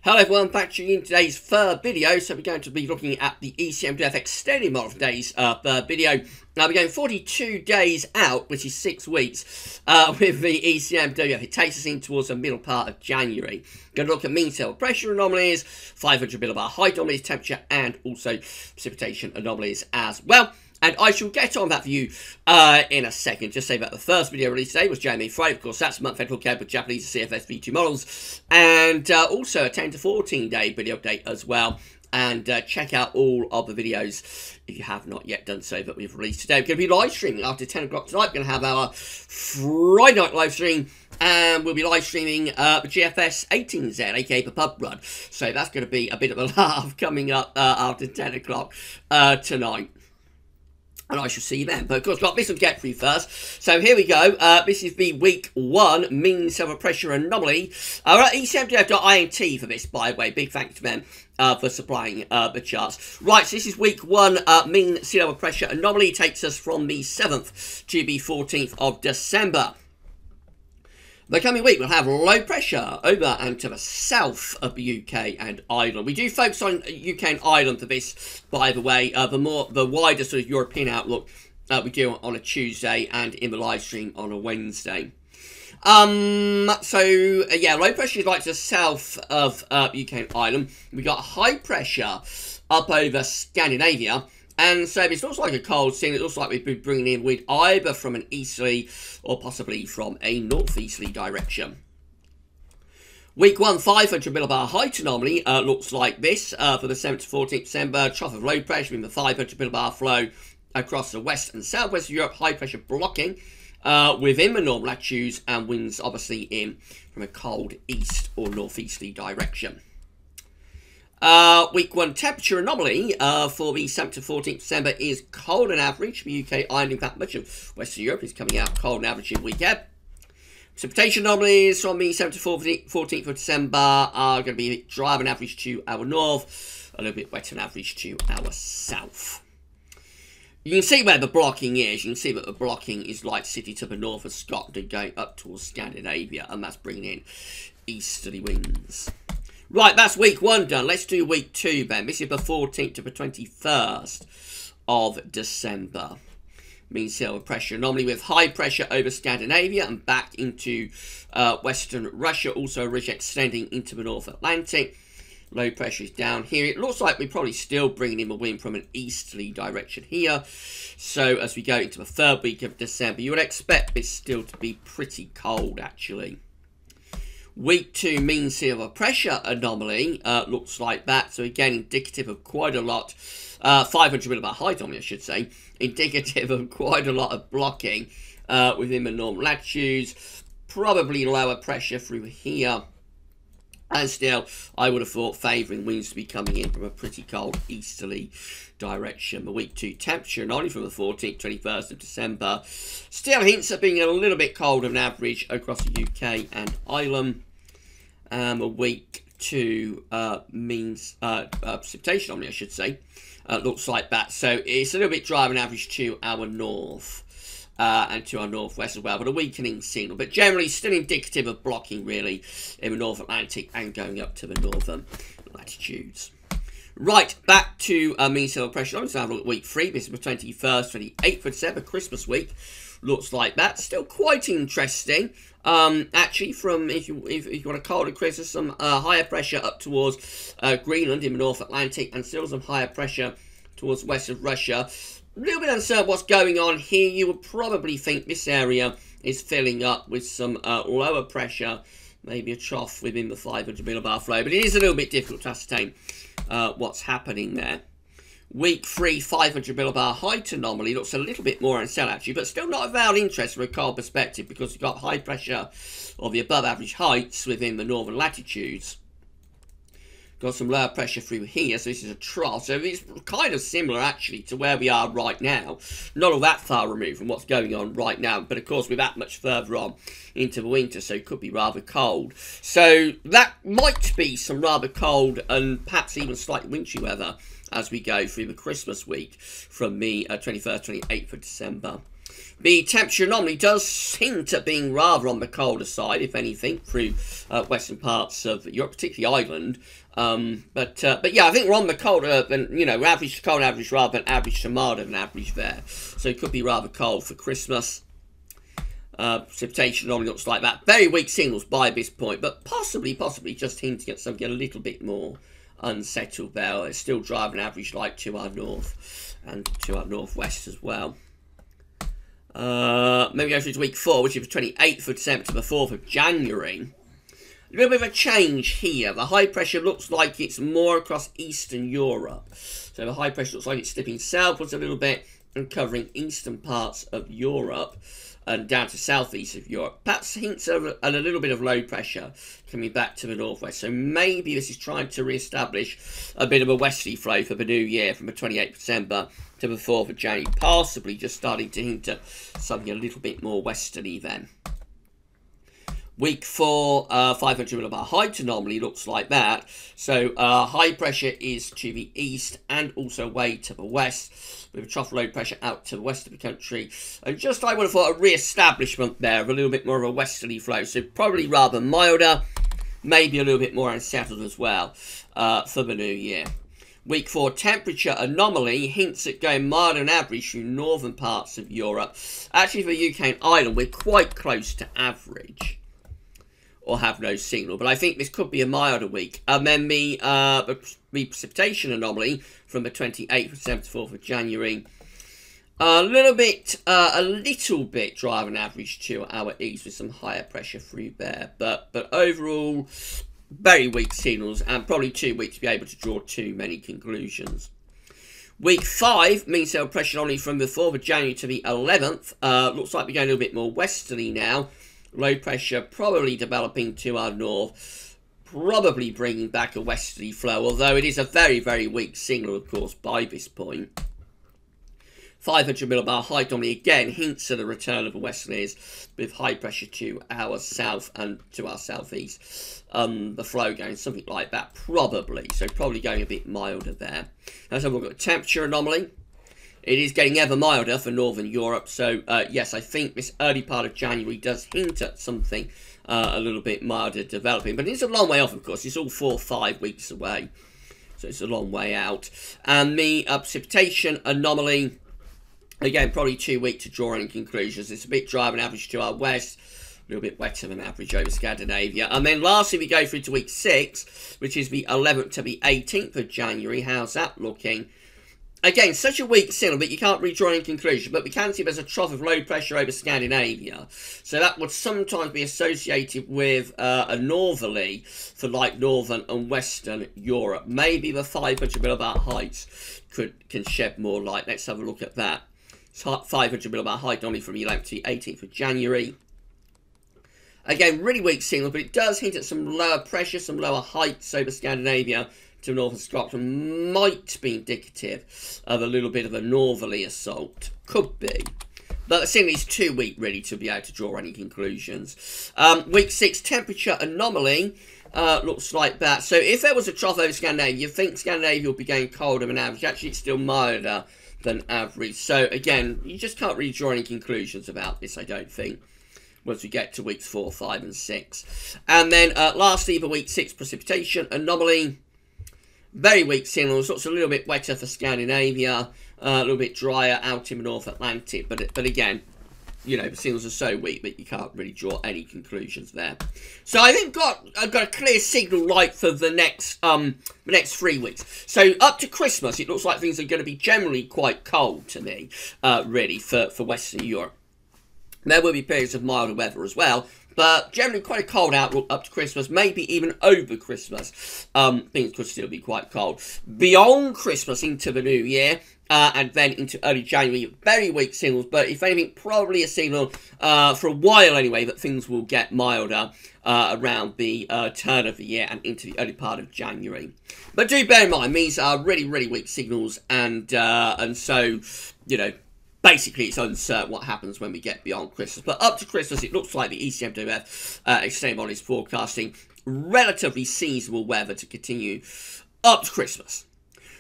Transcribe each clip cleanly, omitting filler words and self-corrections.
Hello everyone, back to you in today's third video. So we're going to be looking at the ECMWF extended model for today's third video. Now we're going 42 days out, which is 6 weeks, with the ECMWF. It takes us in towards the middle part of January. Going to look at mean sea level pressure anomalies, 500 millibar height anomalies, temperature, and also precipitation anomalies as well. And I shall get on that for you in a second. Just say that the first video released today was January Friday. Of course, that's month-end look at with Japanese CFS V2 models. And also a 10 to 14 day video update as well. And check out all of the videos if you have not yet done so that we've released today. We're going to be live streaming after 10 o'clock tonight. We're going to have our Friday night live stream. And we'll be live streaming the GFS 18Z, aka the pub run. So that's going to be a bit of a laugh coming up after 10 o'clock tonight. And I shall see you then. But of course, got this one to get through first. So here we go. This is the week 1 mean sea level pressure anomaly. ECMWF.int for this, by the way. Big thanks to them for supplying the charts. Right, so this is week 1 mean sea level pressure anomaly. It takes us from the 7th to the 14th of December. The coming week, we'll have low pressure over and to the south of the UK and Ireland. We do focus on UK and Ireland for this, by the way. The wider sort of European outlook we do on a Tuesday and in the live stream on a Wednesday. Yeah, low pressure is like to the south of UK and Ireland. We got high pressure up over Scandinavia. And so this looks like a cold scene. It looks like we've been bringing in wind either from an easterly or possibly from a northeasterly direction. Week 1, 500 millibar height anomaly looks like this for the 7th to 14th December. Trough of low pressure in the 500 millibar flow across the west and southwest of Europe. High pressure blocking within the normal latitudes and winds obviously in from a cold east or northeasterly direction. Week 1 temperature anomaly for the 7th to 14th December is cold on average. The UK, Ireland, in fact, much of Western Europe is coming out cold on average in weekend. Precipitation anomalies from the 7th to 14th of December are going to be a bit dry on average to our north, a little bit wet on average to our south. You can see where the blocking is. You can see that the blocking is like city to the north of Scotland and going up towards Scandinavia, and that's bringing in easterly winds. Right, that's week 1 done. Let's do week 2 then. This is the 14th to the 21st of December. Mean sea level pressure anomaly with high pressure over Scandinavia and back into western Russia, also a ridge extending into the North Atlantic. Low pressure is down here. It looks like we're probably still bringing in the wind from an easterly direction here. So as we go into the 3rd week of December, you would expect this still to be pretty cold, actually. Week 2 mean sea level pressure anomaly looks like that. So again, indicative of quite a lot, 500 millibar height anomaly, I should say, indicative of quite a lot of blocking within the normal latitudes. Probably lower pressure through here. And still, I would have thought favouring winds to be coming in from a pretty cold easterly direction. The week 2 temperature, not only from the 14th, 21st of December, still hints at being a little bit colder than average across the UK and Ireland. A week 2 means precipitation anomaly, I should say, looks like that. So it's a little bit drier than average to our north. And to our northwest as well, but a weakening signal, but generally still indicative of blocking really in the North Atlantic and going up to the northern latitudes. Right, back to mean sea level pressure. Let's have a look at week 3. This is the 21st, 28th of December, Christmas week. Looks like that. Still quite interesting. Actually, from if you want a colder Christmas, some higher pressure up towards Greenland in the North Atlantic, and still some higher pressure towards west of Russia. A little bit uncertain what's going on here. You would probably think this area is filling up with some lower pressure, maybe a trough within the 500 millibar flow, but it is a little bit difficult to ascertain what's happening there. Week 3, 500 millibar height anomaly looks a little bit more unsettled actually, but still not of valid interest from a cold perspective because you've got high pressure of the above average heights within the northern latitudes. Got some lower pressure through here, so this is a trough. So it's kind of similar, actually, to where we are right now. Not all that far removed from what's going on right now, but of course, we're that much further on into the winter, so it could be rather cold. So that might be some rather cold and perhaps even slightly wintry weather as we go through the Christmas week from the 21st, 28th of December. The temperature anomaly does hint at being rather on the colder side, if anything, through western parts of Europe, particularly Ireland. But yeah, I think we're on the colder than, you know, average to cold average rather than average to milder than average there. So it could be rather cold for Christmas. Precipitation anomaly looks like that. Very weak signals by this point, but possibly just hinting at something a little bit more unsettled there. It's still driving average light to our north and to our northwest as well. Maybe go through to week 4, which is the 28th of December to the 4th of January. A little bit of a change here. The high pressure looks like it's more across Eastern Europe. So the high pressure looks like it's slipping southwards a little bit and covering eastern parts of Europe and down to southeast of Europe. Perhaps hints of a little bit of low pressure coming back to the northwest. So maybe this is trying to re-establish a bit of a westerly flow for the new year from the 28th of December to the 4th of January. Possibly just starting to hint at something a little bit more westerly then. Week 4, 500 millibar height anomaly looks like that. So high pressure is to the east and also way to the west, with a trough low pressure out to the west of the country. And just, I would have thought, a re-establishment there of a little bit more of a westerly flow. So probably rather milder, maybe a little bit more unsettled as well for the new year. Week 4 temperature anomaly hints at going milder than average through northern parts of Europe. Actually, for the UK and Ireland, we're quite close to average, or have no signal, but I think this could be a milder week. And then the precipitation anomaly from the 28th of December to 4th of January, a little bit driving average to our east with some higher pressure through there, but overall very weak signals and probably too weak to be able to draw too many conclusions. Week 5 mean cell pressure anomaly from the 4th of January to the 11th. Looks like we're going a little bit more westerly now. Low pressure probably developing to our north, probably bringing back a westerly flow, although it is a very, very weak signal, of course, by this point. 500 millibar height anomaly again hints at a return of the westerlies with high pressure to our south and to our southeast. The flow going something like that, probably. So probably going a bit milder there. Let's have a look at the temperature anomaly. It is getting ever milder for Northern Europe, so yes, I think this early part of January does hint at something a little bit milder developing. But it's a long way off, of course. It's all 4 or 5 weeks away, so it's a long way out. And the precipitation anomaly, again, probably too weak to draw any conclusions. It's a bit dry and average to our west, a little bit wetter than average over Scandinavia. And then lastly, we go through to week 6, which is the 11th to the 18th of January. How's that looking? Again, such a weak signal, but you can't really draw any conclusion. But we can see there's a trough of low pressure over Scandinavia. So that would sometimes be associated with a northerly for like northern and western Europe. Maybe the 500 millibar heights can shed more light. Let's have a look at that. It's 500 millibar height only from the 11th to the 18th of January. Again, really weak signal, but it does hint at some lower pressure, some lower heights over Scandinavia to northern Scotland. Might be indicative of a little bit of a northerly assault. Could be. But the signal is too weak, really, to be able to draw any conclusions. Week 6 temperature anomaly looks like that. So if there was a trough over Scandinavia, you think Scandinavia will be going colder than average. Actually, it's still milder than average. So, again, you just can't really draw any conclusions about this, I don't think, once we get to weeks 4, 5, and 6. And then, lastly, the week 6 precipitation anomaly. Very weak signals, looks a little bit wetter for Scandinavia, a little bit drier out in the North Atlantic, but again, you know, the signals are so weak that you can't really draw any conclusions there. So I think I've got a clear signal light for the next 3 weeks. So up to Christmas, it looks like things are going to be generally quite cold to me, really, for Western Europe. There will be periods of milder weather as well, but generally quite a cold outlook up to Christmas, maybe even over Christmas. Things could still be quite cold. Beyond Christmas into the new year, and then into early January, very weak signals, but if anything, probably a signal for a while anyway that things will get milder around the turn of the year and into the early part of January. But do bear in mind, these are really, really weak signals, and so, you know, basically, it's uncertain what happens when we get beyond Christmas. But up to Christmas, it looks like the ECMWF Anomaly is forecasting relatively seasonable weather to continue up to Christmas.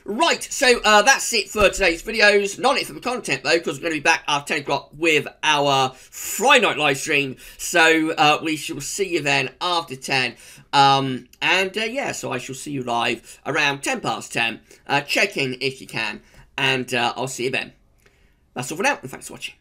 Right, so that's it for today's videos. Not it for the content, though, because we're going to be back after 10 o'clock with our Friday night live stream. So we shall see you then after 10. Yeah, so I shall see you live around 10 past 10. Check in if you can, and I'll see you then. That's all for now, and thanks for watching.